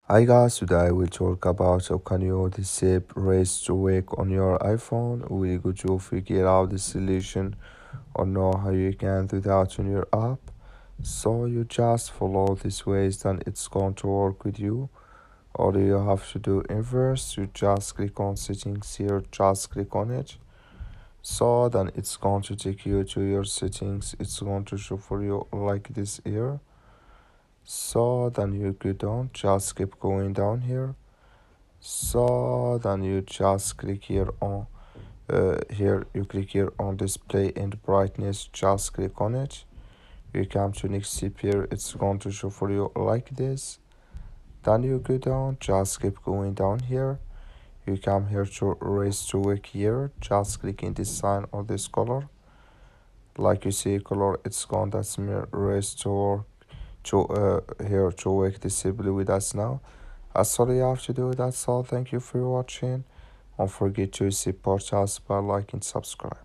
Hi guys, today we'll talk about how can you disable race to wake on your iPhone. We're going to figure out the solution or know how you can do that on your app. So you just follow these ways, then it's going to work with you. Or you have to do inverse. You just click on settings here, just click on it. So then it's going to take you to your settings. It's going to show for you like this here. So then you go down, just keep going down here. So then you just click here on here you click here on display and brightness, just click on it. You come to next step here, it's going to show for you like this. Then you go down, just keep going down here. You come here to raise to wake here, just click in this sign or this color. Like you see color, it's gone, that's me raise to here to wake disable with us now. That's all you have to do. That's all. Thank you for watching. Don't forget to support us by liking and subscribe.